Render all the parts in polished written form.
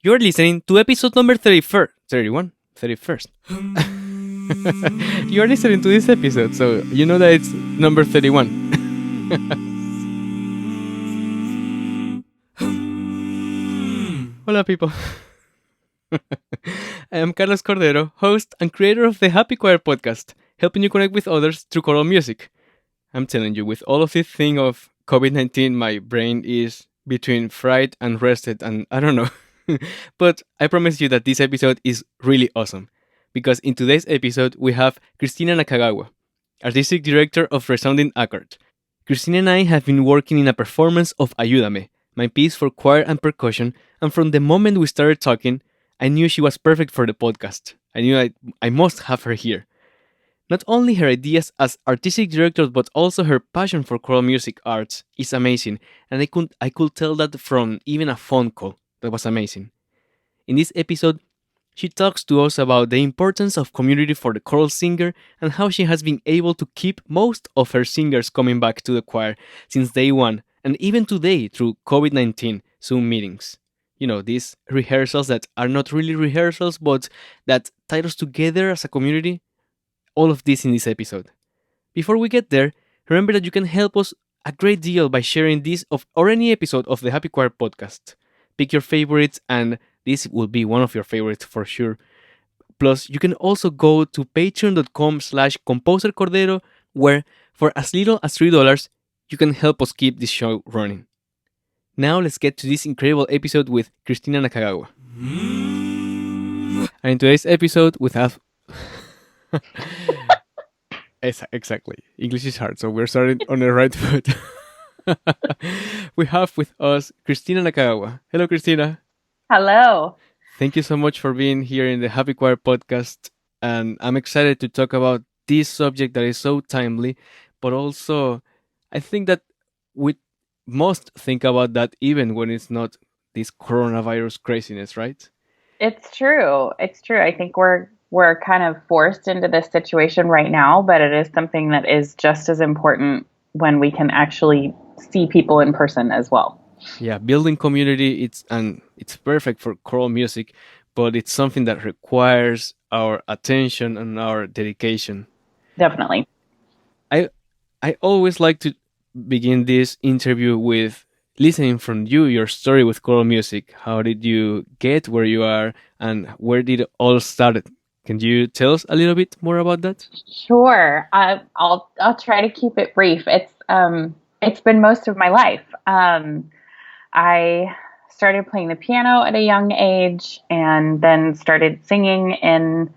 You're listening to episode number 31st. 31? 31st. You're listening to this episode, so you know that it's number 31. Hola, people. I am Carlos Cordero, host and creator of the Happy Choir podcast, helping you connect with others through choral music. I'm telling you, with all of this thing of COVID-19, my brain is between fried and rested, and I don't know. But I promise you that this episode is really awesome, because in today's episode we have Kristina Nakagawa, artistic director of Resounding Achord. Kristina and I have been working in a performance of Ayúdame, my piece for choir and percussion, and from the moment we started talking, I knew she was perfect for the podcast. I knew I must have her here. Not only her ideas as artistic director, but also her passion for choral music arts is amazing, and I could tell that from even a phone call. That was amazing. In this episode, she talks to us about the importance of community for the choral singer and how she has been able to keep most of her singers coming back to the choir since day one, and even today through COVID-19 Zoom meetings. You know, these rehearsals that are not really rehearsals, but that tie us together as a community. All of this in this episode. Before we get there, remember that you can help us a great deal by sharing this or any episode of the Happy Choir podcast. Pick your favorites, and this will be one of your favorites for sure. Plus, you can also go to patreon.com/composercordero, where for as little as $3, you can help us keep this show running. Now let's get to this incredible episode with Kristina Nakagawa. And in today's episode, we have... Exactly. English is hard, so we're starting on the right foot. We have with us Kristina Nakagawa. Hello, Kristina. Hello. Thank you so much for being here in the Happy Choir podcast. And I'm excited to talk about this subject that is so timely, but also I think that we must think about that even when it's not this coronavirus craziness, right? It's true. It's true. I think we're kind of forced into this situation right now, but it is something that is just as important when we can actually see people in person as well. Yeah, building community, it's perfect for choral music, but it's something that requires our attention and our dedication. Definitely. I I always like to begin this interview with listening from you, your story with choral music. How did you get where you are, and where did it all started? Can you tell us a little bit more about that? Sure. I'll try to keep it brief. It's been most of my life. I started playing the piano at a young age, and then started singing in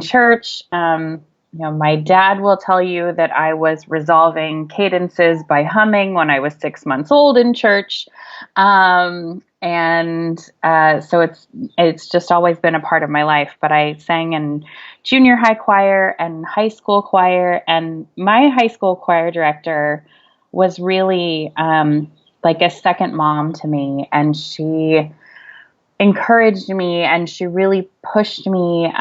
church. My dad will tell you that I was resolving cadences by humming when I was 6 months old in church. So it's just always been a part of my life. But I sang in junior high choir and high school choir, and my high school choir director was really like a second mom to me, and she encouraged me and she really pushed me.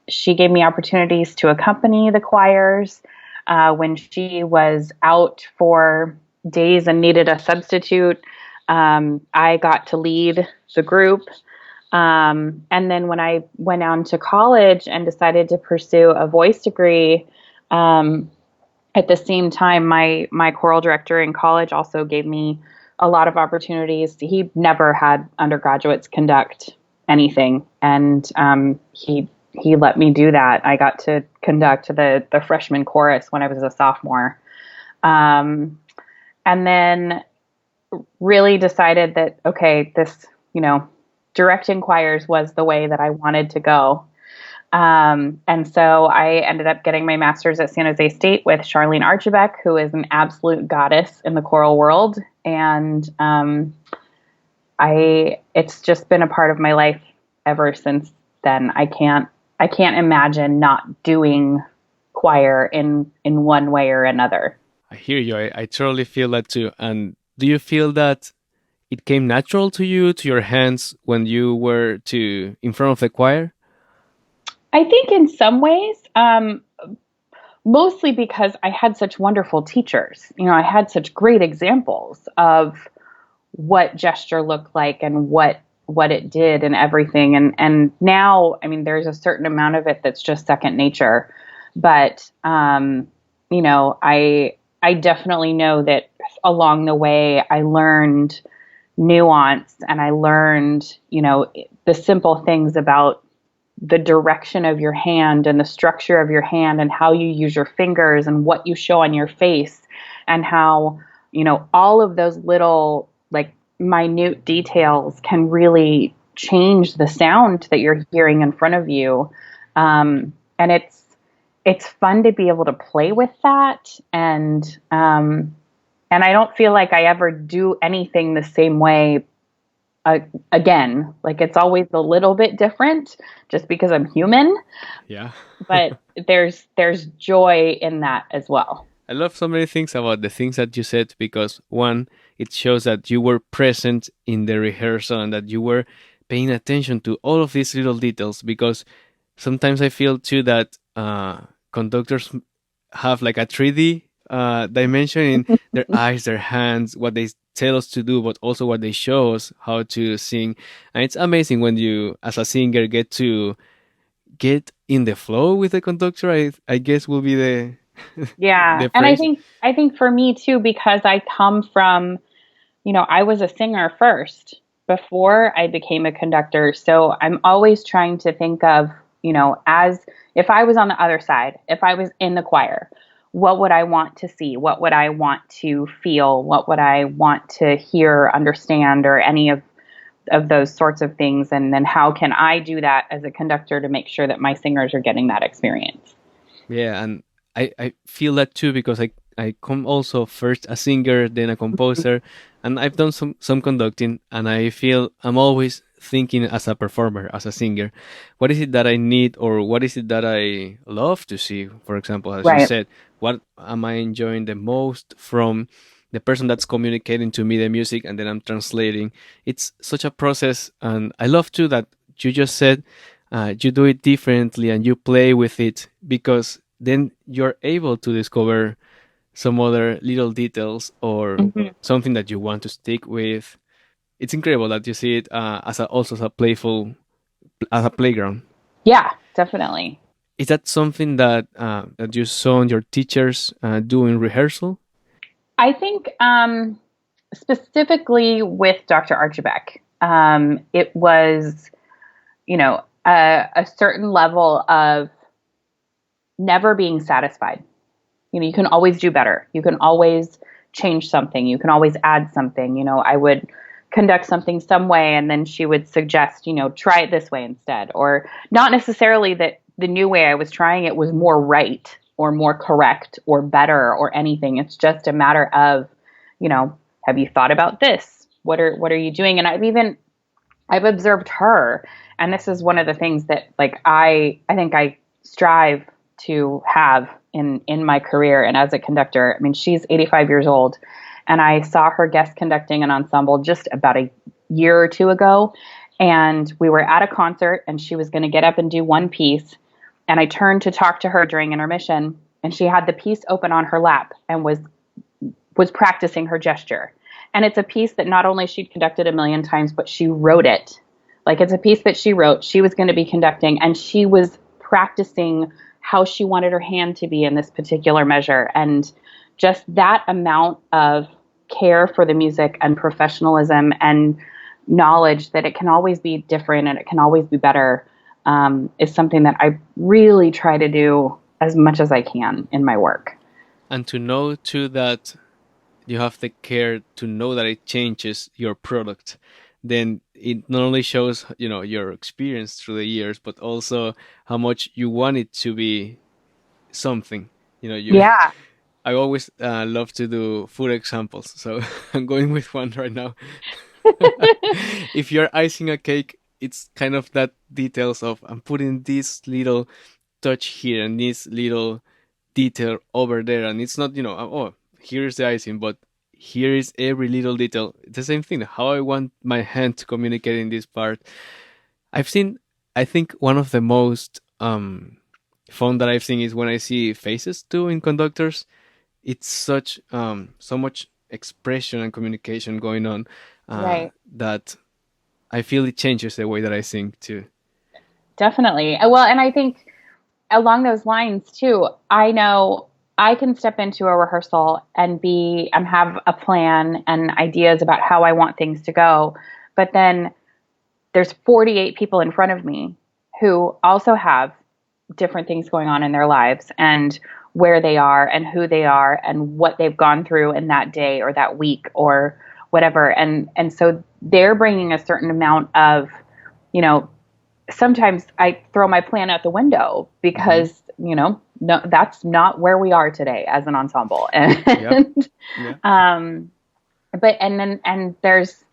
She gave me opportunities to accompany the choirs when she was out for days and needed a substitute. I got to lead the group. And then when I went on to college and decided to pursue a voice degree, at the same time, my choral director in college also gave me a lot of opportunities. He never had undergraduates conduct anything, and he let me do that. I got to conduct the freshman chorus when I was a sophomore, and then really decided that okay, this directing choirs was the way that I wanted to go. And so I ended up getting my master's at San Jose State with Charlene Archibek, who is an absolute goddess in the choral world. And it's just been a part of my life ever since then. I can't imagine not doing choir in one way or another. I hear you. I totally feel that too. And do you feel that it came natural to you, to your hands, when you were in front of the choir? I think in some ways, mostly because I had such wonderful teachers. I had such great examples of what gesture looked like and what what it did and everything. And now, I mean, there's a certain amount of it that's just second nature. But you know, I definitely know that along the way I learned nuance, and I learned, you know, the simple things about the direction of your hand and the structure of your hand and how you use your fingers and what you show on your face, and how, you know, all of those little like minute details can really change the sound that you're hearing in front of you. And it's fun to be able to play with that. And I don't feel like I ever do anything the same way again. Like it's always a little bit different just because I'm human, Yeah. but there's joy in that as well. I love so many things about the things that you said because one, it shows that you were present in the rehearsal and that you were paying attention to all of these little details. Because sometimes I feel too that conductors have like a 3D dimension in their eyes, their hands, what they tell us to do, but also what they show us how to sing. And it's amazing when you, as a singer, get to get in the flow with the conductor. I guess will be the Yeah. the And phrase. I think for me too, because I come from, you know, I was a singer first before I became a conductor. So I'm always trying to think of, you know, as if I was on the other side, if I was in the choir, what would I want to see? What would I want to feel? What would I want to hear, understand, or any of those sorts of things? And then how can I do that as a conductor to make sure that my singers are getting that experience? Yeah, and I feel that too because I come also first a singer, then a composer, and I've done some conducting, and I feel I'm always thinking as a performer, as a singer, what is it that I need or what is it that I love to see? For example, as you Right. said, what am I enjoying the most from the person that's communicating to me the music, and then I'm translating. It's such a process, and I love too that you just said you do it differently and you play with it because then you're able to discover some other little details or Mhm. something that you want to stick with. It's incredible that you see it as a, also as a playful, as a playground. Yeah, definitely. Is that something that that you saw your teachers do in rehearsal? I think specifically with Dr. Archibek, it was, you know, a certain level of never being satisfied. You know, you can always do better. You can always change something. You can always add something. You know, I would conduct something some way and then she would suggest, you know, try it this way instead. Or not necessarily that the new way I was trying it was more right or more correct or better or anything. It's just a matter of, you know, have you thought about this? What are you doing? And I've observed her, and this is one of the things that like I think I strive to have in my career and as a conductor. I mean, she's 85 years old, and I saw her guest conducting an ensemble just about a year or two ago, and we were at a concert and she was going to get up and do one piece, and I turned to talk to her during intermission, and she had the piece open on her lap and was practicing her gesture. And it's a piece that not only she'd conducted a million times, but she wrote it. Like it's a piece that she wrote, she was going to be conducting, and she was practicing how she wanted her hand to be in this particular measure. And just that amount of care for the music and professionalism and knowledge that it can always be different and it can always be better is something that I really try to do as much as I can in my work. And to know too that you have the care to know that it changes your product, then it not only shows your experience through the years, but also how much you want it to be something. You Yeah. I always love to do food examples, so I'm going with one right now. If you're icing a cake, it's kind of that details of I'm putting this little touch here and this little detail over there, and it's not oh, here's the icing, but here is every little detail. It's the same thing, how I want my hand to communicate in this part. I've seen, I think one of the most fun that I've seen is when I see faces too in conductors. It's such so much expression and communication going on Right. that I feel it changes the way that I sing too. Definitely. Well, and I think along those lines too, I know I can step into a rehearsal and have a plan and ideas about how I want things to go. But then there's 48 people in front of me who also have different things going on in their lives and where they are and who they are and what they've gone through in that day or that week or whatever. And so they're bringing a certain amount of, you know, sometimes I throw my plan out the window Hmm. because, no, that's not where we are today as an ensemble. Yep. And Yeah. um and there's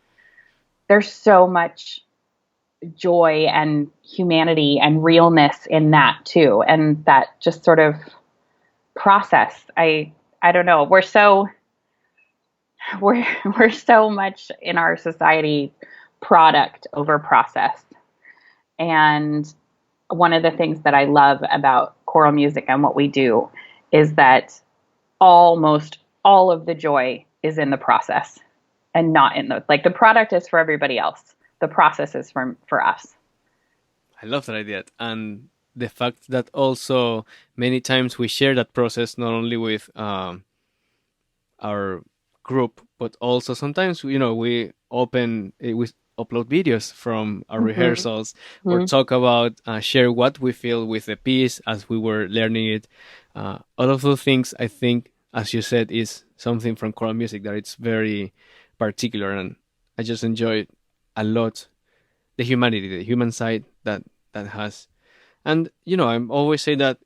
so much joy and humanity and realness in that too. And that just sort of process. I don't know. We're we're so much in our society product over process. And one of the things that I love about choral music and what we do is that almost all of the joy is in the process and not in the product is for everybody else. The process is for us. I love that idea. And the fact that also many times we share that process not only with our group, but also sometimes we we upload videos from our Mm-hmm. rehearsals or talk about share what we feel with the piece as we were learning it. All of those things, I think, as you said, is something from choral music that it's very particular, and I just enjoy a lot the humanity, the human side that has. And I'm always say that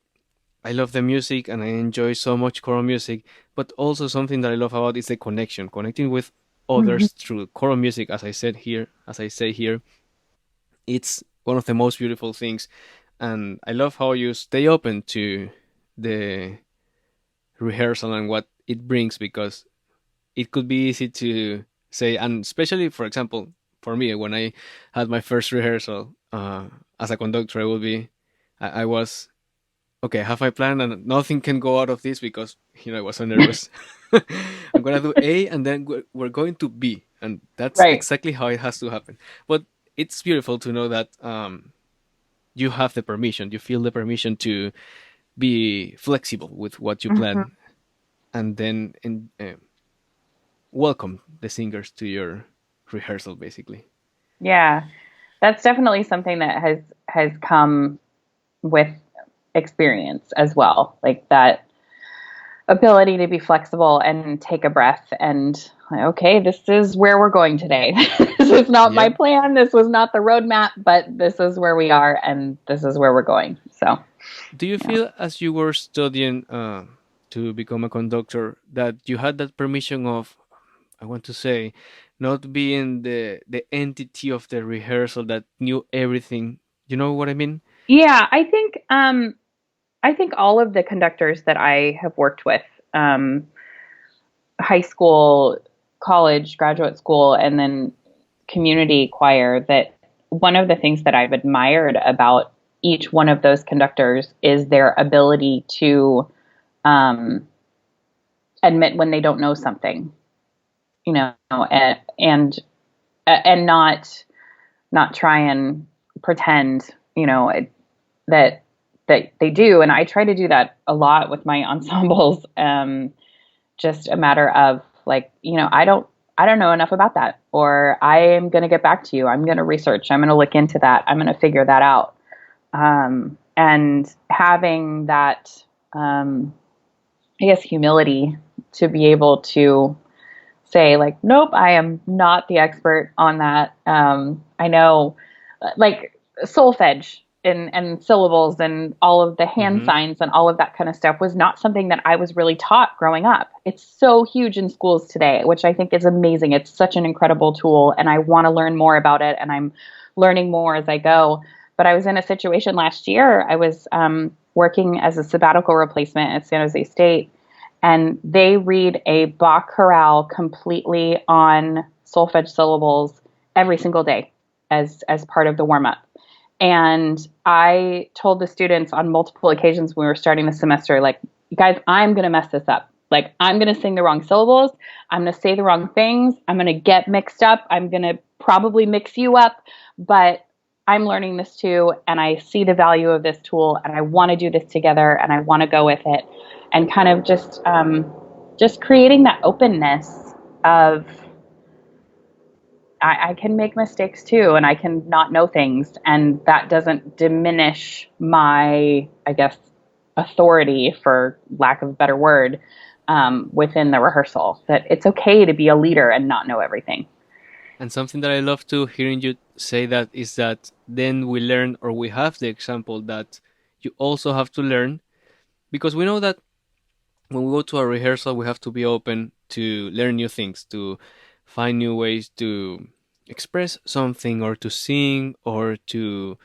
I love the music and I enjoy so much choral music, but also something that I love about is the connection, connecting with Mm-hmm. others through choral music. As I say here, it's one of the most beautiful things, and I love how you stay open to the rehearsal and what it brings, because it could be easy to say, and especially, for example, for me, when I had my first rehearsal as a conductor, I was okay, I have my plan and nothing can go out of this because I was so nervous. I'm gonna do A and then we're going to B, and that's Right. exactly how it has to happen. But it's beautiful to know that you have the permission, you feel the permission to be flexible with what you Mm-hmm. plan, and then welcome the singers to your rehearsal, basically. Yeah, that's definitely something that has come with experience as well. Like that ability to be flexible and take a breath and okay, this is where we're going today. This is not my Yep. plan. This was not the roadmap, but this is where we are and this is where we're going. So, Do you yeah. feel as you were studying to become a conductor that you had that permission of, I want to say, not being the entity of the rehearsal that knew everything? You know what I mean? Yeah, I think all of the conductors that I have worked with, um, high school, college, graduate school, and then community choir, that one of the things that I've admired about each one of those conductors is their ability to um, admit when they don't know something, and not try and pretend, that they do. And I try to do that a lot with my ensembles. Just a matter of like, I don't know enough about that, or I am going to get back to you. I'm going to research. I'm going to look into that. I'm going to figure that out. And having that, I guess, humility to be able to say like, nope, I am not the expert on that. I know, like solfege and syllables and all of the hand Mm-hmm. signs and all of that kind of stuff was not something that I was really taught growing up. It's so huge in schools today, which I think is amazing. It's such an incredible tool, and I want to learn more about it, and I'm learning more as I go. But I was in a situation last year. I was working as a sabbatical replacement at San Jose State, and they read a Bach chorale completely on solfege syllables every single day as part of the warm up. And I told the students on multiple occasions when we were starting the semester, like, guys, I'm going to mess this up. Like, I'm going to sing the wrong syllables. I'm going to say the wrong things. I'm going to get mixed up. I'm going to probably mix you up, but I'm learning this too. And I see the value of this tool and I want to do this together and I want to go with it. And kind of just creating that openness of, I can make mistakes too, and I can not know things, and that doesn't diminish my, I guess, authority, for lack of a better word, within the rehearsal. That it's okay to be a leader and not know everything. And something that I love to hearing you say that is that then we learn, or we have the example that you also have to learn, because we know that when we go to a rehearsal, we have to be open to learn new things, to find new ways to express something, or to sing, or to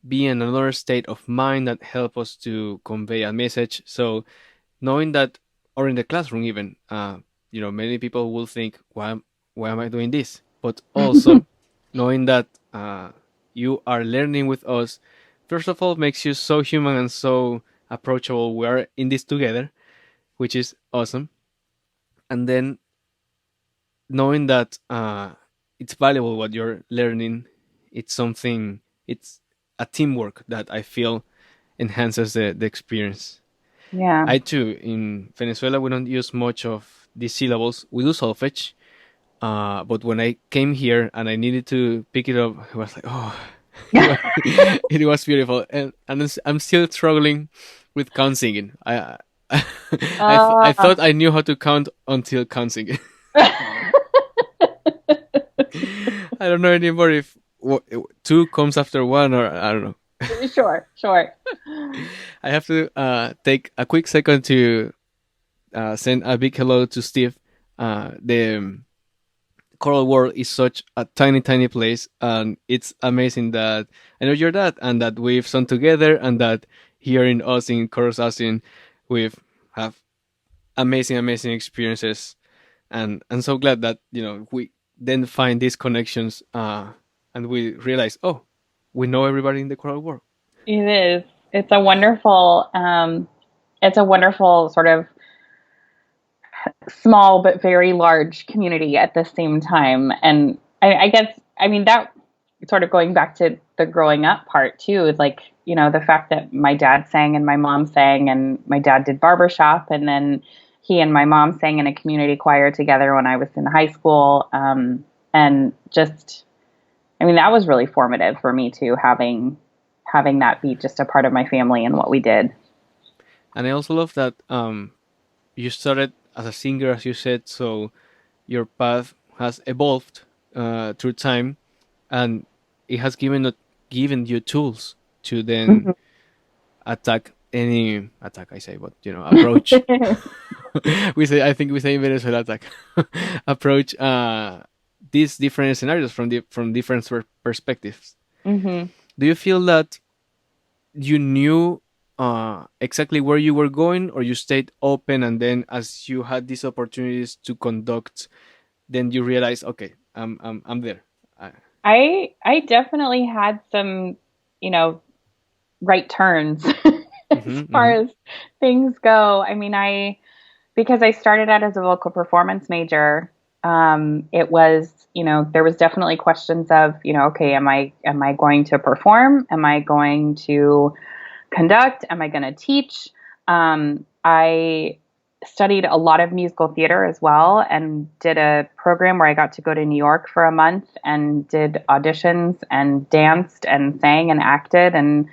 be in another state of mind that help us to convey a message. So knowing that, or in the classroom even, many people will think, why am I doing this? But also knowing that you are learning with us, first of all, makes you so human and so approachable. We are in this together, which is awesome. And then knowing that it's valuable what you're learning, it's a teamwork that I feel enhances the experience. Yeah. I too, in Venezuela, we don't use much of these syllables. We do solfege, but when I came here and I needed to pick it up, I was like, oh, it was beautiful, and I'm still struggling with count singing. I Uh, thought I knew how to count until count singing. I don't know anymore if two comes after one, or I don't know. sure, sure. I have to take a quick second to send a big hello to Steve. The Coral World is such a tiny, tiny place, and it's amazing that I know your dad, and that we've sung together, and that here in Austin, Chorus Austin, we've have amazing, amazing experiences, and I'm so glad that we then find these connections, and we realize, oh, we know everybody in the Coral World. It is. It's a wonderful. It's a wonderful sort of small but very large community at the same time. And I guess, I mean, that sort of going back to the growing up part too, is like, the fact that my dad sang and my mom sang, and my dad did barbershop, and then he and my mom sang in a community choir together when I was in high school. And just, I mean, that was really formative for me too, having that be just a part of my family and what we did. And I also love that you started as a singer, as you said, so your path has evolved through time, and it has given you tools to then attack. I say, but approach. I think we say in Venezuela, attack, approach these different scenarios from different perspectives. Mm-hmm. Do you feel that you knew exactly where you were going, or you stayed open, and then as you had these opportunities to conduct, then you realize, okay, I'm there. I definitely had some, you know, right turns as Mm-hmm, far mm-hmm, as things go. I mean, because I started out as a vocal performance major, it was, there was definitely questions of, okay, am I going to perform? Am I going to conduct? Am I going to teach? I studied a lot of musical theater as well, and did a program where I got to go to New York for a month and did auditions and danced and sang and acted, and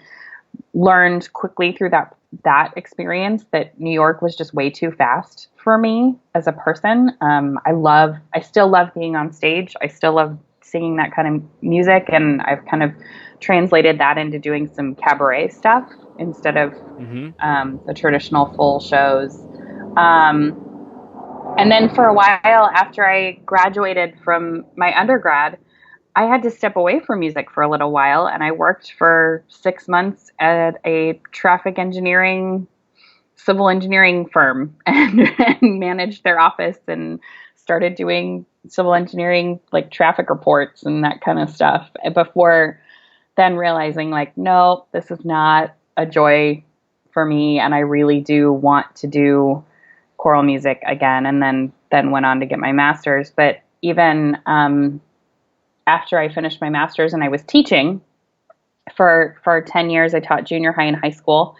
learned quickly through that experience that New York was just way too fast for me as a person. I still love being on stage. I still love singing that kind of music, and I've kind of translated that into doing some cabaret stuff instead of mm-hmm. the traditional full shows. Um, and then for a while after I graduated from my undergrad, I had to step away from music for a little while, and I worked for 6 months at a traffic engineering, civil engineering firm, and managed their office and started doing civil engineering, like traffic reports and that kind of stuff, before then realizing, like, no, this is not a joy for me, and I really do want to do choral music again, and then went on to get my master's. But even after I finished my master's and I was teaching for 10 years, I taught junior high and high school,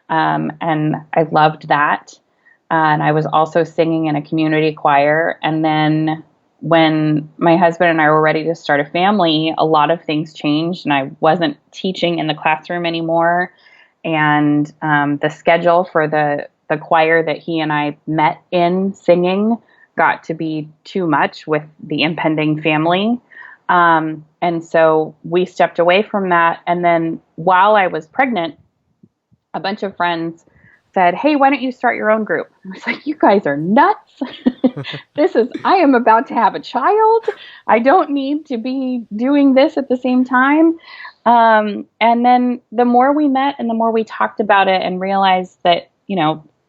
and I loved that. And I was also singing in a community choir. And then when my husband and I were ready to start a family, a lot of things changed, and I wasn't teaching in the classroom anymore. And the schedule for the choir that he and I met in singing got to be too much with the impending family. And so we stepped away from that. And then while I was pregnant, a bunch of friends said, "Hey, why don't you start your own group?" I was like, "You guys are nuts. I am about to have a child. I don't need to be doing this at the same time." And then the more we met and the more we talked about it and realized that,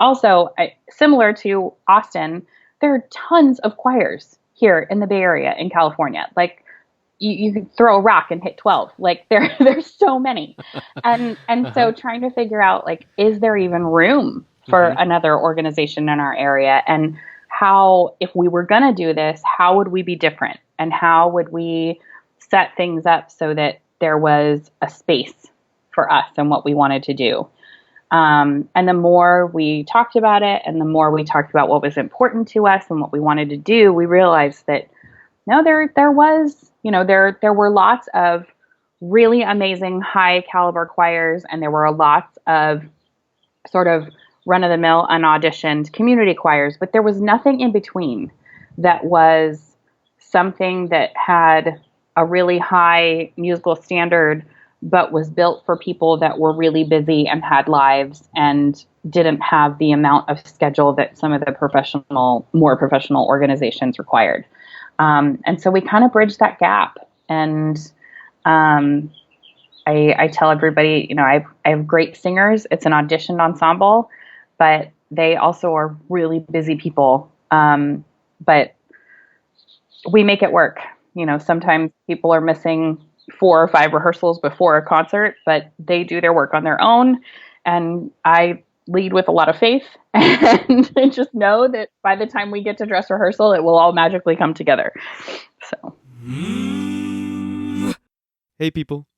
also similar to Austin, there are tons of choirs here in the Bay Area in California. Like, you could throw a rock and hit 12. Like, there's so many. And so trying to figure out, like, is there even room for another organization in our area? And how, if we were going to do this, how would we be different? And how would we set things up so that there was a space for us and what we wanted to do? And the more we talked about it and the more we talked about what was important to us and what we wanted to do, we realized that no, there was, there were lots of really amazing high caliber choirs, and there were lots of sort of run of the mill unauditioned community choirs, but there was nothing in between that was something that had a really high musical standard, but was built for people that were really busy and had lives and didn't have the amount of schedule that some of the more professional organizations required. And so we kind of bridged that gap. And I tell everybody, I have great singers. It's an auditioned ensemble, but they also are really busy people. But we make it work. Sometimes people are missing 4 or 5 rehearsals before a concert, but they do their work on their own. And I lead with a lot of faith and just know that by the time we get to dress rehearsal, it will all magically come together. So. Hey people,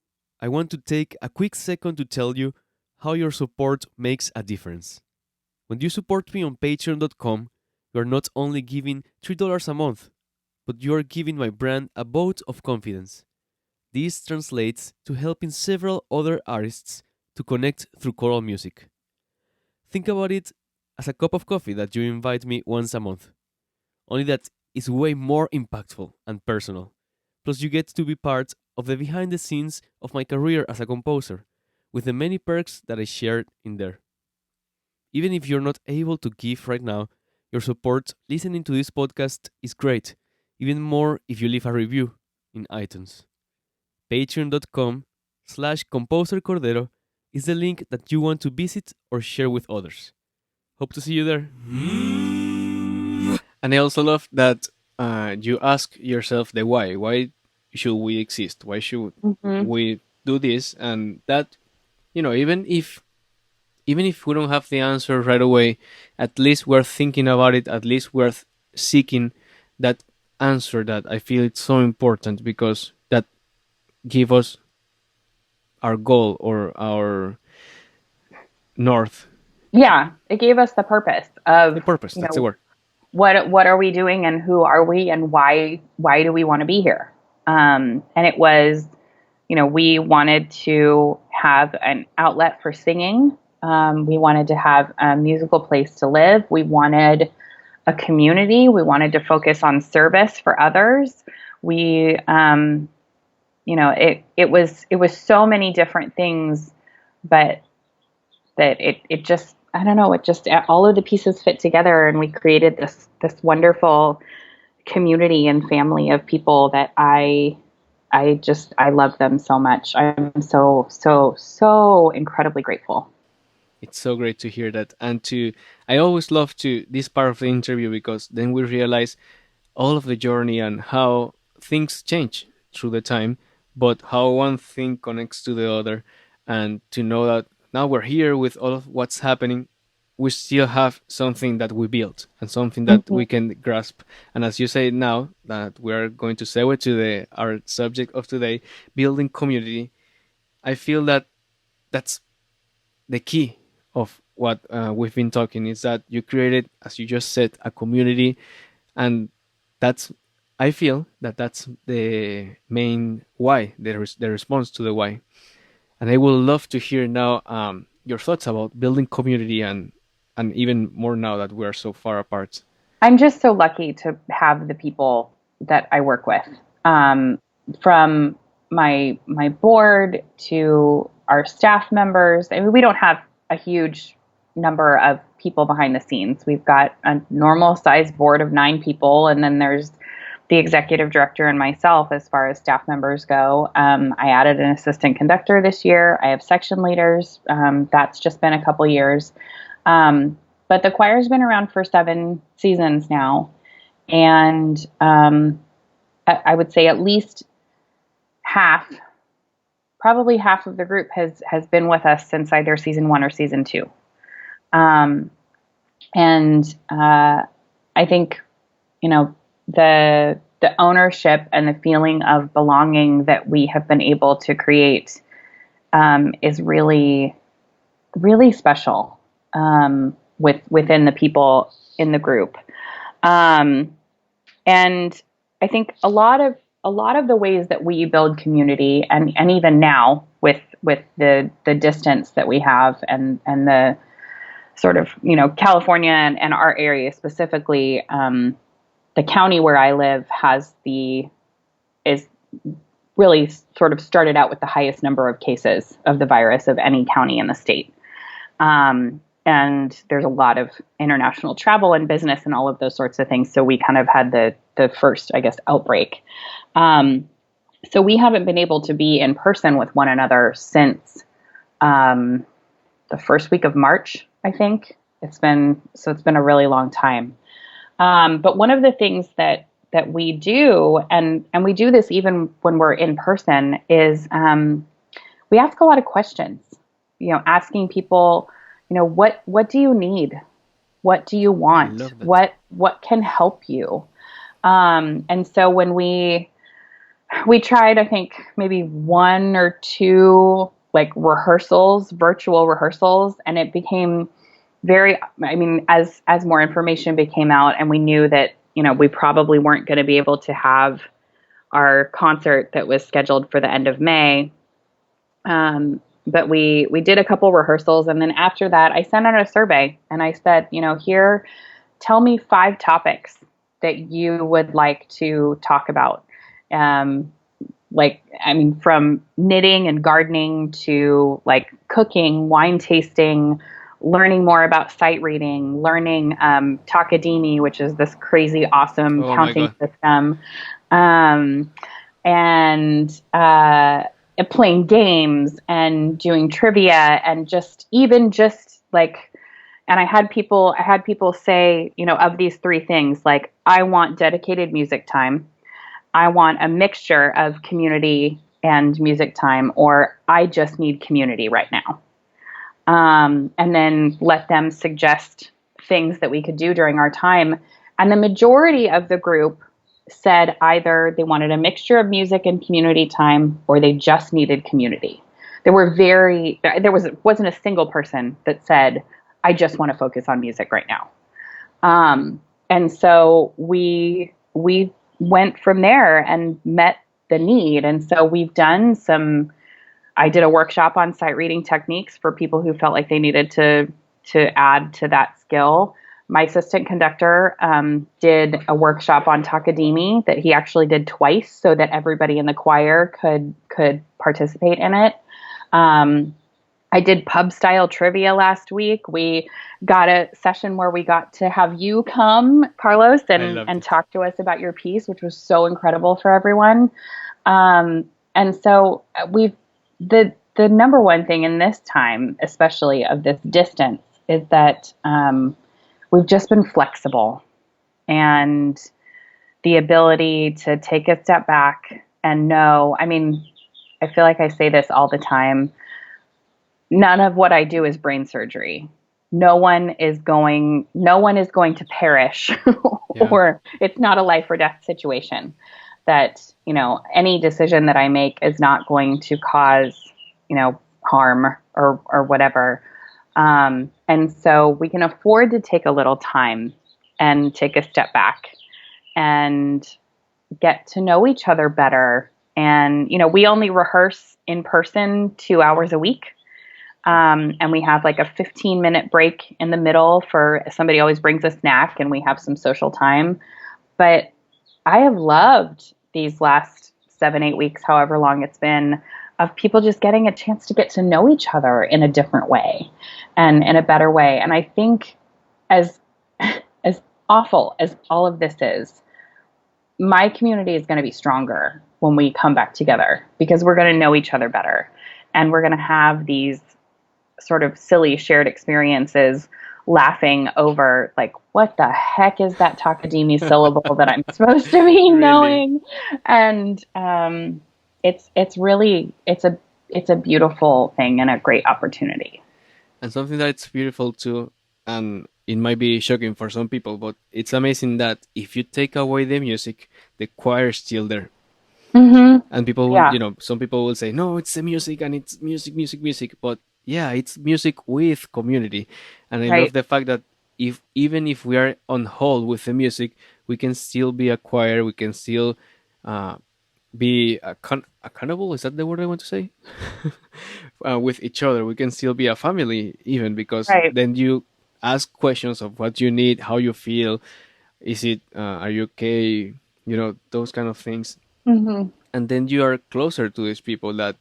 I want to take a quick second to tell you how your support makes a difference. When you support me on patreon.com, you are not only giving $3 a month, but you are giving my brand a vote of confidence. This translates to helping several other artists to connect through choral music. Think about it as a cup of coffee that you invite me once a month. Only that is way more impactful and personal. Plus, you get to be part of the behind the scenes of my career as a composer, with the many perks that I shared in there. Even if you're not able to give right now, your support listening to this podcast is great, even more if you leave a review in iTunes. Patreon.com/composercordero is the link that you want to visit or share with others. Hope to see you there. And I also love that you ask yourself the why. Why should we exist? Why should we do this? And that, even if we don't have the answer right away, at least we're thinking about it. At least we're seeking that answer. That I feel it's so important because that give us our goal or our north. Yeah, it gave us the purpose of The purpose. That's the word. What are we doing and who are we and why do we want to be here? And it was, we wanted to have an outlet for singing. We wanted to have a musical place to live. We wanted a community. We wanted to focus on service for others. It was so many different things, but that it just, I don't know, it just, all of the pieces fit together, and we created this wonderful community and family of people that I love them so much. I'm so incredibly grateful. It's so great to hear that. And I always love this part of the interview because then we realize all of the journey and how things change through the time, but how one thing connects to the other. And to know that now we're here with all of what's happening, we still have something that we built and something that Mhm. we can grasp. And as you say now that we are going to segue to the our subject of today, building community, I feel that that's the key of what we've been talking is that you created, as you just said, a community, and that's I feel that that's the main why, the response to the why. And I would love to hear now your thoughts about building community and even more now that we are so far apart. I'm just so lucky to have the people that I work with, um, from my board to our staff members. I mean, we don't have a huge number of people behind the scenes. We've got a normal size board of 9 people, and then there's the executive director and myself as far as staff members go. I added an assistant conductor this year. I have section leaders. That's just been a couple years. But the choir's been around for 7 seasons now, and I would say at least half, probably half of the group has been with us since either season 1 or season 2. Um, and I think, you know, the ownership and the feeling of belonging that we have been able to create is really, really special, within the people in the group. Um, and I think a lot of the ways that we build community, and even now with the distance that we have, and the sort of, California and our area specifically, the county where I live is really sort of started out with the highest number of cases of the virus of any county in the state. And there's a lot of international travel and business and all of those sorts of things. So we kind of had the first, I guess, outbreak. So we haven't been able to be in person with one another since the first week of March, I think. It's been a really long time. But one of the things that we do, and we do this even when we're in person, is we ask a lot of questions. Asking people, what do you need? What do you I want? love that. What can help you? And so when we tried, I think maybe 1 or 2 like rehearsals, virtual rehearsals, and it became very, I mean, as more information became out and we knew that, we probably weren't going to be able to have our concert that was scheduled for the end of May. But we did a couple rehearsals, and then after that I sent out a survey and I said, here, tell me 5 topics that you would like to talk about. From knitting and gardening to like cooking, wine tasting, learning more about sight reading, learning Takadimi, which is this crazy, awesome Oh my counting god. system, um, and playing games and doing trivia, and just like, and I had people say, of these 3 things, like, I want dedicated music time, I want a mixture of community and music time, or I just need community right now. And then let them suggest things that we could do during our time. And the majority of the group said either they wanted a mixture of music and community time, or they just needed community. Wasn't a single person that said, I just want to focus on music right now. And so we went from there and met the need. And so I did a workshop on sight reading techniques for people who felt like they needed to add to that skill. My assistant conductor did a workshop on Takadimi that he actually did twice so that everybody in the choir could participate in it. I did pub style trivia last week. We got a session where we got to have you come, Carlos, I loved and it. talk to us about your piece, which was so incredible for everyone. And so the number one thing in this time, especially of this distance, is that we've just been flexible, and the ability to take a step back and know. I mean, I feel like I say this all the time. None of what I do is brain surgery. no one is going to perish Yeah. or it's not a life or death situation. That, any decision that I make is not going to cause, harm or whatever. And so we can afford to take a little time and take a step back and get to know each other better. And, we only rehearse in person 2 hours a week. And we have like a 15-minute break in the middle for somebody always brings a snack and we have some social time. But I have loved these last 7, 8 weeks, however long it's been, of people just getting a chance to get to know each other in a different way and in a better way. And I think as as awful as all of this is, my community is going to be stronger when we come back together because we're going to know each other better and we're going to have these sort of silly shared experiences laughing over like what the heck is that Takadimi syllable that I'm supposed to be Really. knowing. And it's a beautiful thing and a great opportunity. And something that's beautiful too, and it might be shocking for some people, but it's amazing that if you take away the music, the choir is still there. Mm-hmm. And people will, Yeah. some people will say, no, it's the music and it's music, music, music. But yeah, it's music with community. And I love Right. the fact that if even if we are on hold with the music, we can still be a choir. We can still uh, be accountable. Is that the word I want to say? With each other, we can still be a family, even because Right. then you ask questions of what you need, how you feel, is it, are you okay? Those kind of things, Mm-hmm. and then you are closer to these people that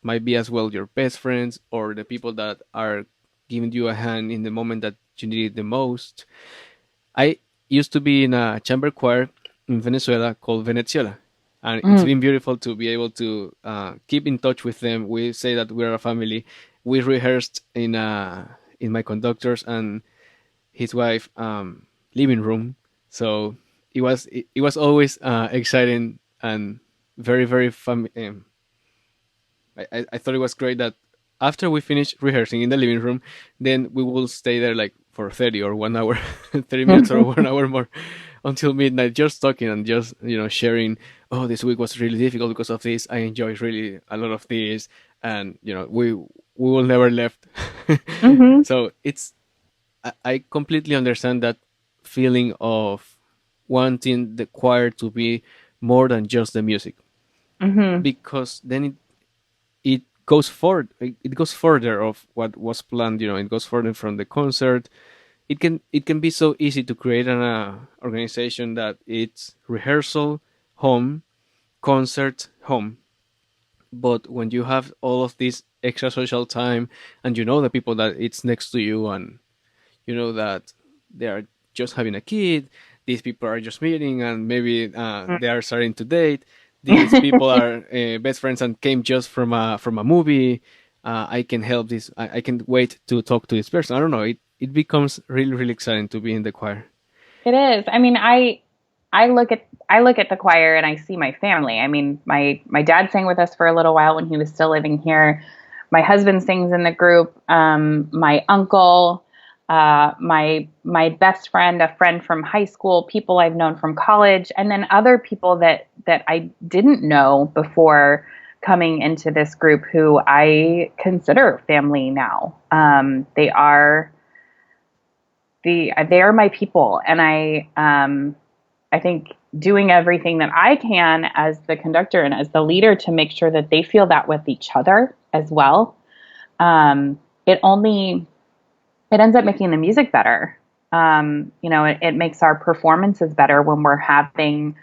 might be as well your best friends or the people that are giving you a hand in the moment that you need it the most. I used to be in a chamber choir in Venezuela called Venezuela, and it's Mm. been beautiful to be able to keep in touch with them. We say that we're a family. We rehearsed in my conductor's and his wife living room, so it was always exciting and very very fun. I thought it was great that after we finished rehearsing in the living room, then we will stay there like for 30 or 1 hour, 30 minutes or 1 hour more until midnight, just talking and just, sharing. Oh, this week was really difficult because of this. I enjoyed really a lot of this. And, we will never left. Mm-hmm. So I completely understand that feeling of wanting the choir to be more than just the music, Mm-hmm. because then it goes forward. It goes further of what was planned. It goes further from the concert. It can be so easy to create an organization that it's rehearsal home, concert home. But when you have all of this extra social time, and the people that it's next to you, and you know that they are just having a kid, these people are just meeting and maybe they are starting to date, these people are best friends and came just from a movie. I can help this. I can wait to talk to this person. I don't know, it becomes really really exciting to be in the choir. It is. I mean, I look at the choir and I see my family. I mean, my dad sang with us for a little while when he was still living here. My husband sings in the group. My uncle, my best friend, a friend from high school, people I've known from college, and then other people that I didn't know before coming into this group who I consider family now. They are my people, and I think doing everything that I can as the conductor and as the leader to make sure that they feel that with each other as well. Um, it only it ends up making the music better. It makes our performances better when we're having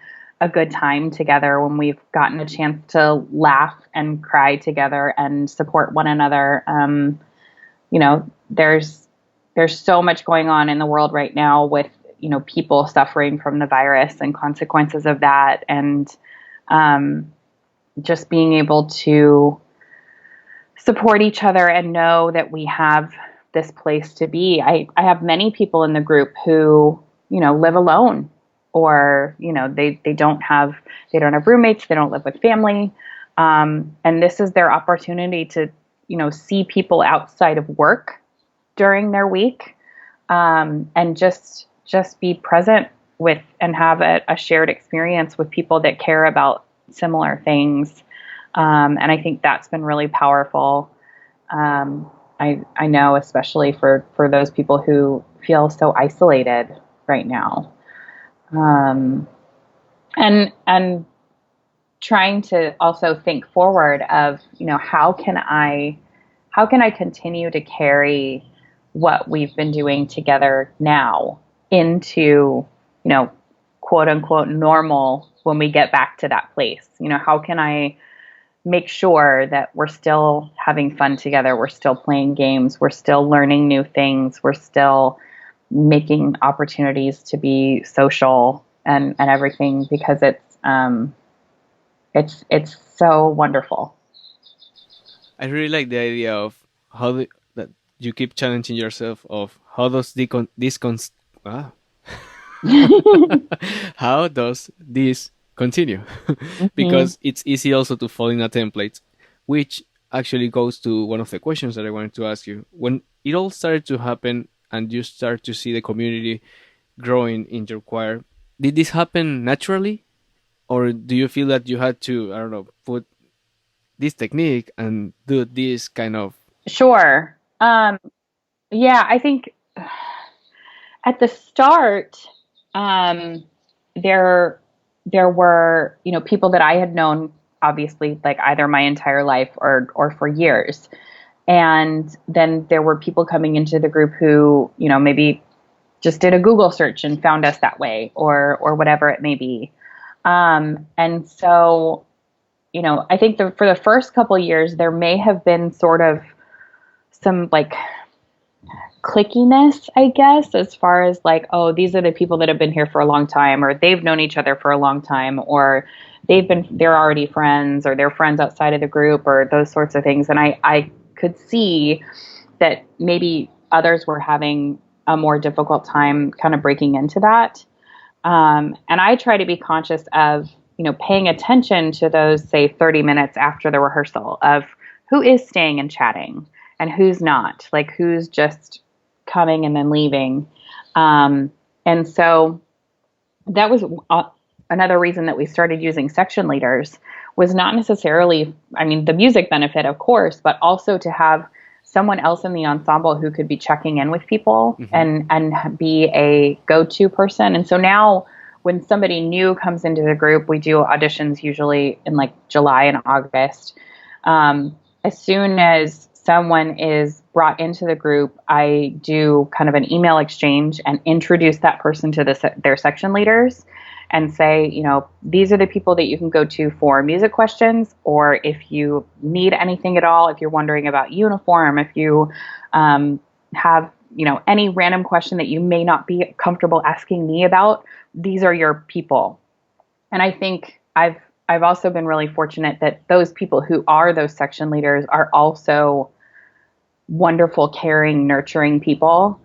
a good time together, when we've gotten a chance to laugh and cry together and support one another. There's so much going on in the world right now with people suffering from the virus and consequences of that, and um, just being able to support each other and know that we have this place to be. I have many people in the group who live alone, or they don't have roommates, they don't live with family, and this is their opportunity to see people outside of work during their week, and just be present with and have a shared experience with people that care about similar things. And I think that's been really powerful. I know, especially for those people who feel so isolated right now. And trying to also think forward of, how can I continue to carry what we've been doing together now into, quote unquote normal when we get back to that place. How can I make sure that we're still having fun together, we're still playing games, we're still learning new things, we're still making opportunities to be social and everything, because it's so wonderful. I really like the idea of that you keep challenging yourself of how does ah, how does this continue? Mm-hmm. Because it's easy also to fall in a template, which actually goes to one of the questions that I wanted to ask you. When it all started to happen and you start to see the community growing in your choir, did this happen naturally? Or do you feel that you had to, I don't know, put this technique and do this kind of. Sure. Yeah, I think at the start, um, there were, people that I had known, obviously, like either my entire life or for years. And then there were people coming into the group who, maybe just did a Google search and found us that way, or whatever it may be. And so, I think for the first couple of years, there may have been sort of some like clickiness, I guess, as far as like, oh, these are the people that have been here for a long time, or they've known each other for a long time, or they're already friends, or they're friends outside of the group, or those sorts of things. And I could see that maybe others were having a more difficult time kind of breaking into that. And I try to be conscious of, paying attention to those, say, 30 minutes after the rehearsal of who is staying and chatting and who's not, like who's just coming and then leaving. And so that was another reason that we started using section leaders, was not necessarily, I mean, the music benefit, of course, but also to have someone else in the ensemble who could be checking in with people and be a go-to person. And so now when somebody new comes into the group, we do auditions usually in like July and August. As soon as someone is brought into the group, I do kind of an email exchange and introduce that person to their section leaders and say, these are the people that you can go to for music questions, or if you need anything at all, if you're wondering about uniform, if you have, any random question that you may not be comfortable asking me about, these are your people. And I think I've also been really fortunate that those people who are those section leaders are also wonderful, caring, nurturing people.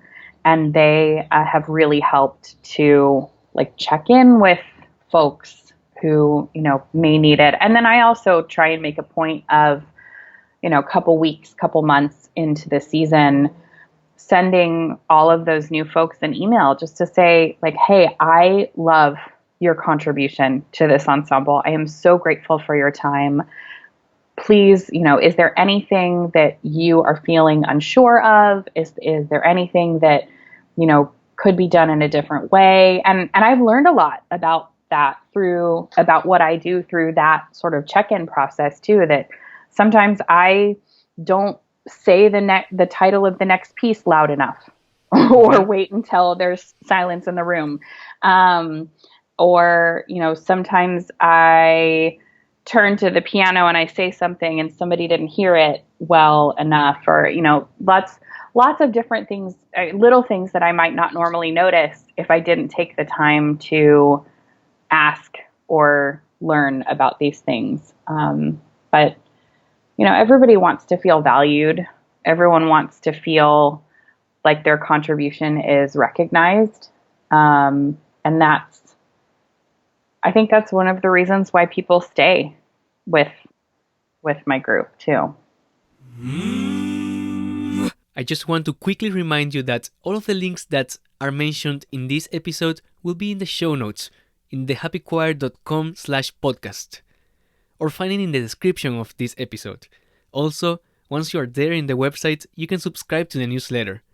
And they have really helped to like check in with folks who, may need it. And then I also try and make a point of, a couple weeks, couple months into the season, sending all of those new folks an email just to say like, hey, I love your contribution to this ensemble. I am so grateful for your time. Please, is there anything that you are feeling unsure of? Is there anything that, could be done in a different way? And I've learned a lot about that about what I do through that sort of check-in process too, that sometimes I don't say the title of the next piece loud enough or wait until there's silence in the room. Or, sometimes I turn to the piano and I say something and somebody didn't hear it well enough, or, lots of different things, little things that I might not normally notice if I didn't take the time to ask or learn about these things. But, everybody wants to feel valued. Everyone wants to feel like their contribution is recognized. And I think that's one of the reasons why people stay with my group too. I just want to quickly remind you that all of the links that are mentioned in this episode will be in the show notes in thehappychoir.com/podcast or find it in the description of this episode. Also, once you are there in the website, you can subscribe to the newsletter.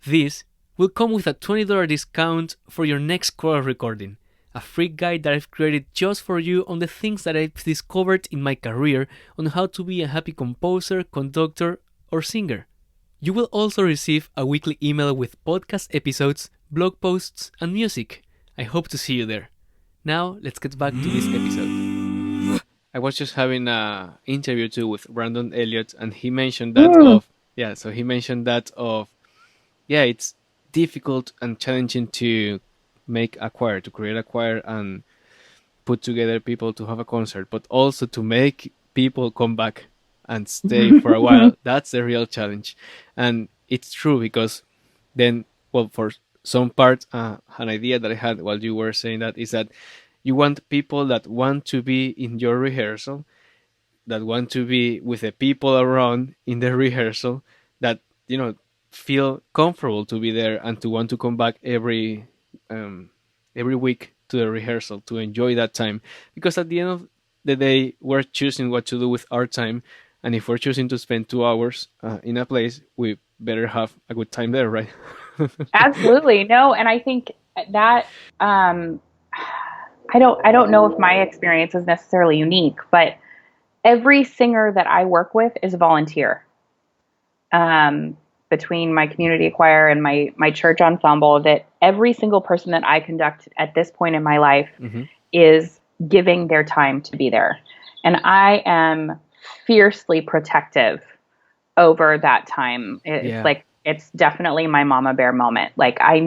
This will come with a $20 discount for your next choral recording, a free guide that I've created just for you on the things that I've discovered in my career on how to be a happy composer, conductor, or singer. You will also receive a weekly email with podcast episodes, blog posts, and music. I hope to see you there. Now, let's get back to this episode. I was just having a interview too with Brandon Elliott, and he mentioned that he mentioned that it's difficult and challenging to make a choir, to create a choir and put together people to have a concert, but also to make people come back and stay for a while. That's the real challenge. And it's true because then, well, for some part, an idea that I had while you were saying that is that you want people that want to be in your rehearsal, that want to be with the people around in the rehearsal, that, feel comfortable to be there and to want to come back every week to the rehearsal to enjoy that time. Because at the end of the day, we're choosing what to do with our time, and if we're choosing to spend 2 hours in a place, we better have a good time there, right? Absolutely. No, and I think that I don't know if my experience is necessarily unique, but every singer that I work with is a volunteer. Between my community choir and my church ensemble, that every single person that I conduct at this point in my life is giving their time to be there. And I am fiercely protective over that time. It's definitely my mama bear moment. Like I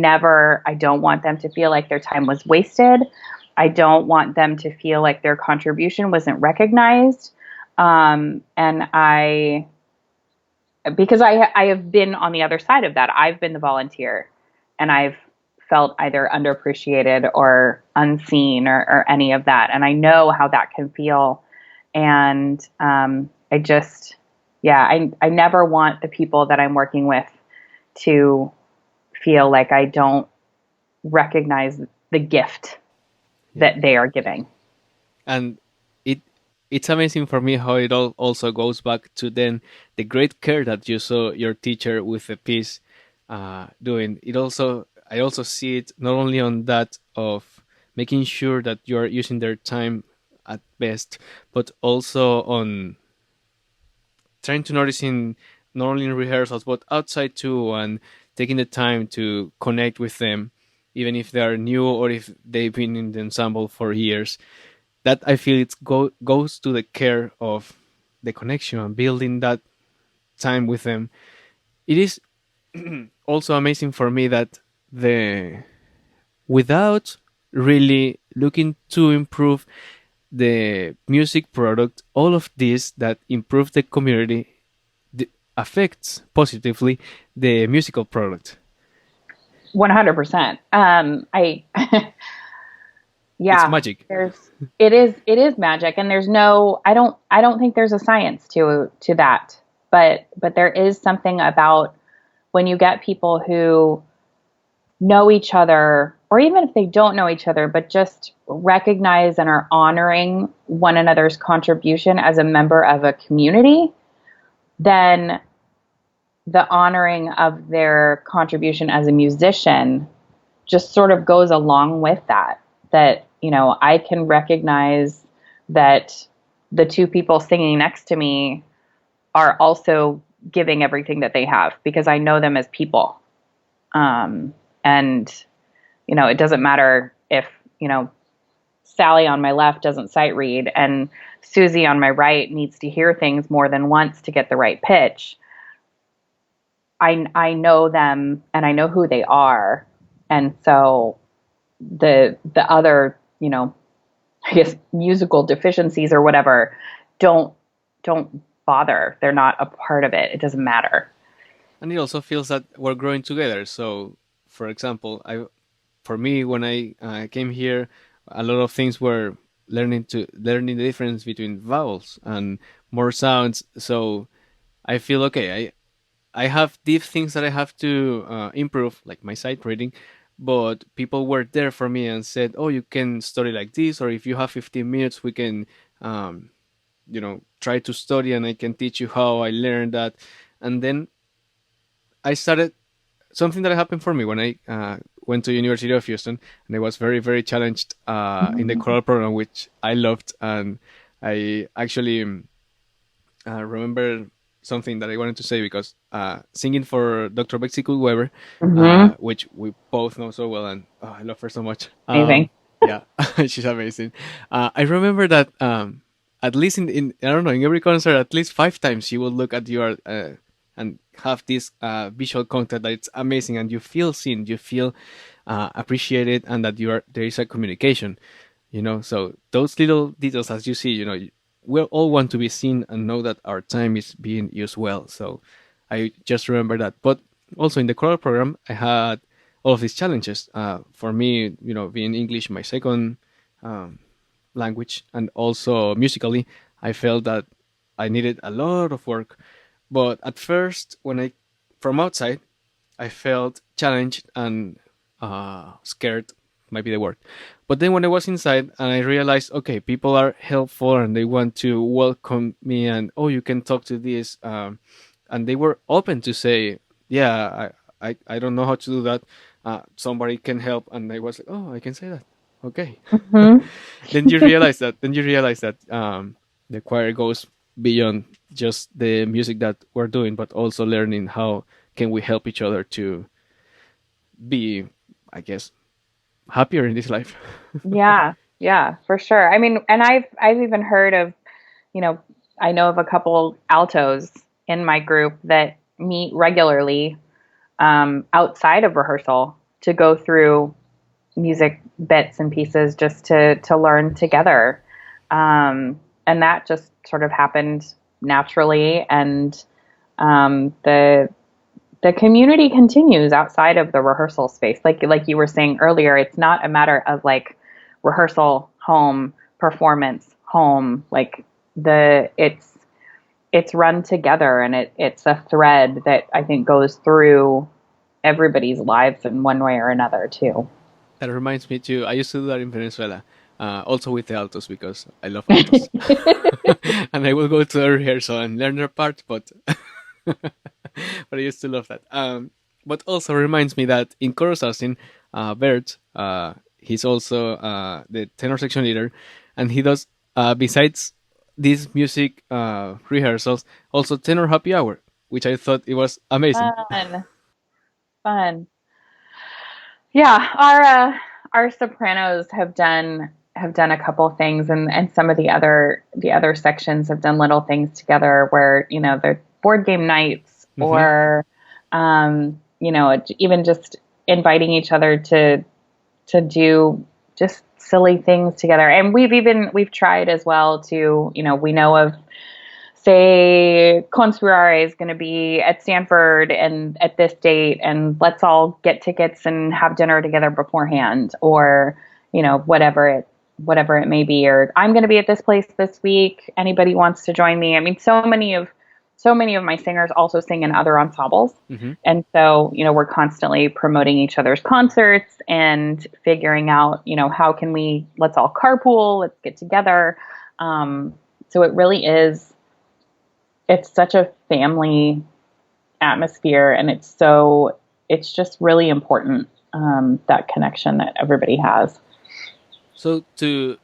don't want them to feel like their time was wasted. I don't want them to feel like their contribution wasn't recognized. Because I have been on the other side of that. I've been the volunteer, and I've felt either underappreciated or unseen or any of that. And I know how that can feel. And I never want the people that I'm working with to feel like I don't recognize the gift that they are giving. And it's amazing for me how it all also goes back to then the great care that you saw your teacher with the piece doing. I also see it not only on that of making sure that you are using their time at best, but also on trying to notice not only in rehearsals but outside too, and taking the time to connect with them, even if they are new or if they've been in the ensemble for years. That I feel goes to the care of the connection and building that time with them. It is also amazing for me that without really looking to improve the music product, all of this that improves the community affects positively the musical product. 100%. It's magic. It is magic, and I don't think there's a science to that, but there is something about when you get people who know each other, or even if they don't know each other, but just recognize and are honoring one another's contribution as a member of a community, then the honoring of their contribution as a musician just sort of goes along with that. That, I can recognize that the two people singing next to me are also giving everything that they have because I know them as people. And, it doesn't matter if, Sally on my left doesn't sight read and Susie on my right needs to hear things more than once to get the right pitch. I know them and I know who they are. And so the other, I guess musical deficiencies or whatever don't bother. They're not a part of it. It doesn't matter. And it also feels that we're growing together. So, for example, for me, when I came here, a lot of things were learning the difference between vowels and more sounds. So I feel okay. I have deep things that I have to improve, like my sight reading. But people were there for me and said, "Oh, you can study like this, or if you have 15 minutes, we can, um, try to study, and I can teach you how I learned that." And then I started something that happened for me when I went to University of Houston, and I was very, very challenged in the choral program, which I loved, and I actually remember something that I wanted to say because singing for Dr. Betsy Weber, Mm-hmm. which we both know so well, and I love her so much. Amazing. Yeah, she's amazing. I remember that at least in I don't know, in every concert, at least 5 times she will look at you and have this visual contact that it's amazing, and you feel seen, you feel appreciated, and that there is a communication. So those little details, as you see, we all want to be seen and know that our time is being used well. So I just remember that. But also in the choral program, I had all of these challenges. For me, being English my second um, language, and also musically, I felt that I needed a lot of work. But at first, from outside, I felt challenged and scared, might be the word. But then when I was inside and I realized, okay, people are helpful and they want to welcome me, and oh, you can talk to this, and they were open to say, yeah, I don't know how to do that. Somebody can help, and I was like, oh, I can say that. Okay. Mm-hmm. Then you realize that. The choir goes beyond just the music that we're doing, but also learning how can we help each other to be, I guess, happier in this life. Yeah, yeah, for sure. I mean, and I've even heard of, you know, I know of a couple altos in my group that meet regularly outside of rehearsal to go through music bits and pieces just to learn together. And that just sort of happened naturally, and the community continues outside of the rehearsal space. Like you were saying earlier, it's not a matter of like rehearsal home, performance home. Like it's run together, and it's a thread that I think goes through everybody's lives in one way or another too. That reminds me too. I used to do that in Venezuela, also with the altos because I love altos, and I will go to a rehearsal and learn their part. But but I used to love that. But also reminds me that in chorus hosting, Bert, he's also the tenor section leader, and he does besides these music rehearsals, also tenor happy hour, which I thought it was amazing. Fun, fun. Yeah, our sopranos have done a couple things, and some of the other sections have done little things together where they're board game nights, Hmm. or even just inviting each other to do just silly things together. And we've tried as well to, we know of, say, Conspirare is going to be at Stanford and at this date, and let's all get tickets and have dinner together beforehand, or whatever it may be, or I'm going to be at this place this week. Anybody wants to join me? I mean, so many of my singers also sing in other ensembles, Hmm. and so we're constantly promoting each other's concerts and figuring out how can let's all carpool, let's get together. So it really is, it's such a family atmosphere, and it's just really important, that connection that everybody has. So to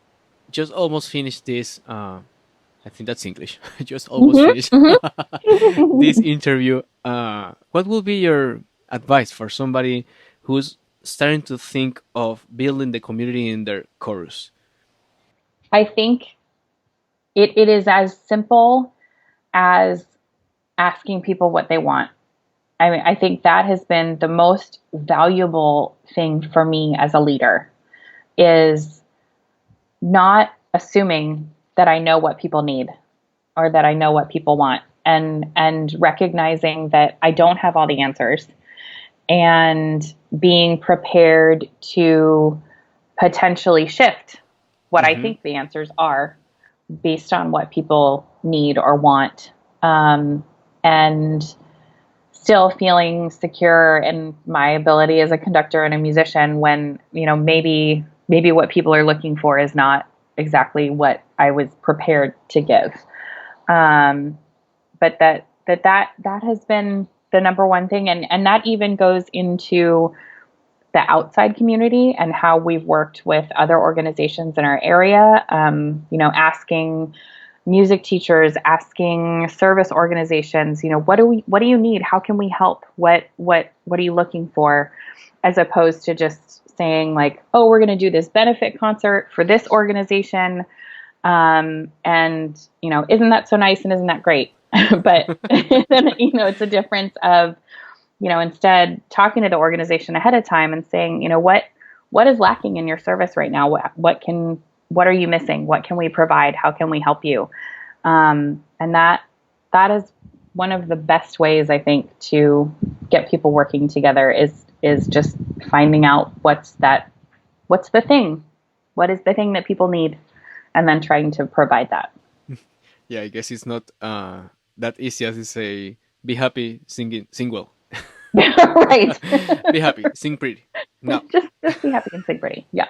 just almost finish this, I think that's English. Just almost Hmm. finish this Hmm. interview. What will be your advice for somebody who's starting to think of building the community in their chorus? I think it is as simple as asking people what they want. I mean, I think that has been the most valuable thing for me as a leader, is not assuming that I know what people need or that I know what people want, and recognizing that I don't have all the answers, and being prepared to potentially shift what I Hmm. think the answers are based on what people need or want. And still feeling secure in my ability as a conductor and a musician when, maybe what people are looking for is not exactly what I was prepared to give. But that has been the number one thing. And that even goes into the outside community and how we've worked with other organizations in our area, asking music teachers, asking service organizations, what do you need? How can we help? What are you looking for? As opposed to just saying like, oh, we're going to do this benefit concert for this organization. And, isn't that so nice and isn't that great? But, it's a difference of, instead talking to the organization ahead of time and saying, what is lacking in your service right now? What are you missing? What can we provide? How can we help you? And that is one of the best ways, I think, to get people working together is just finding out what's the thing? What is the thing that people need? And then trying to provide that. Yeah, I guess it's not that easy as to say, be happy, sing well. Right. Be happy, sing pretty. No. Just be happy and sing pretty. Yeah.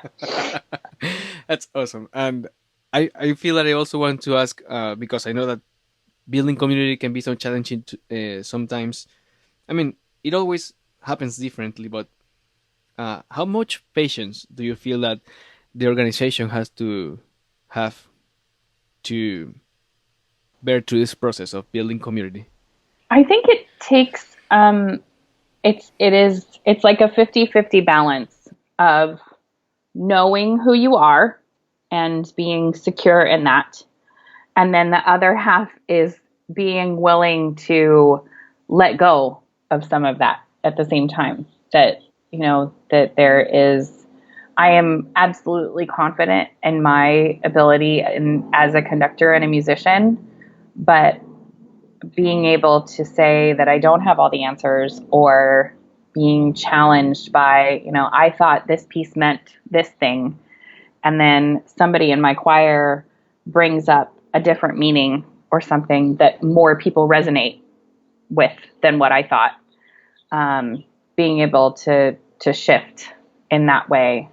That's awesome. And I feel that I also want to ask, because I know that building community can be so challenging sometimes. I mean, it always happens differently, but how much patience do you feel that the organization has to have to bear through this process of building community? I think it takes it's like a 50-50 balance of knowing who you are and being secure in that. And then the other half is being willing to let go of some of that at the same time. That, that there is, I am absolutely confident in my ability as a conductor and a musician, but being able to say that I don't have all the answers, or being challenged by, I thought this piece meant this thing, and then somebody in my choir brings up a different meaning or something that more people resonate with than what I thought. Being able to shift in that way.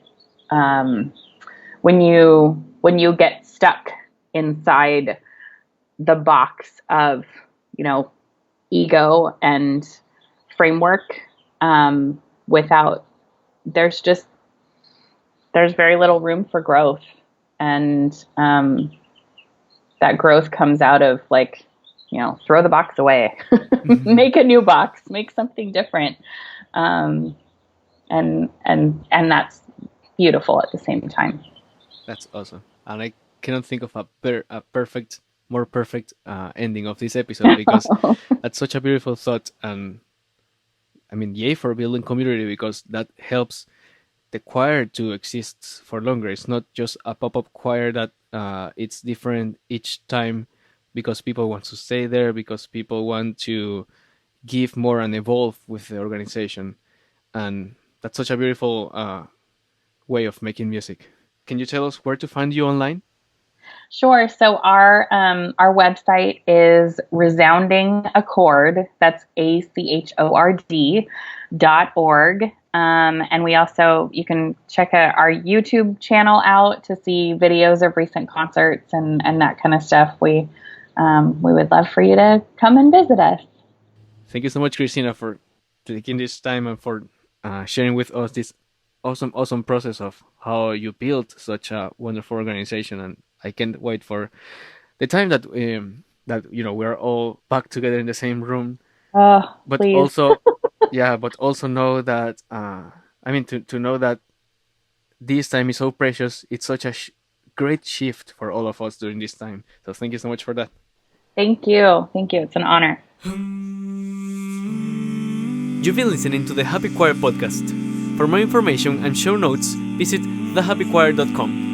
When you get stuck inside the box of, ego and framework, without, there's very little room for growth. And that growth comes out of like, throw the box away, make a new box, make something different. And that's beautiful at the same time. That's awesome. And I cannot think of a more perfect ending of this episode, because that's such a beautiful thought. And I mean, yay for building community, because that helps the choir to exist for longer. It's not just a pop-up choir that it's different each time because people want to stay there, because people want to give more and evolve with the organization. And that's such a beautiful way of making music. Can you tell us where to find you online? Sure. So our website is Resounding Achord. That's ACHORD.org. And we also, you can check our YouTube channel out to see videos of recent concerts and that kind of stuff. We would love for you to come and visit us. Thank you so much, Kristina, for taking this time and for sharing with us this awesome process of how you built such a wonderful organization. And I can't wait for the time that we're all back together in the same room. But please. Also, but also know that to know that this time is so precious. It's such a great shift for all of us during this time. So thank you so much for that. Thank you. It's an honor. You've been listening to the Happy Choir podcast. For more information and show notes, visit thehappychoir.com.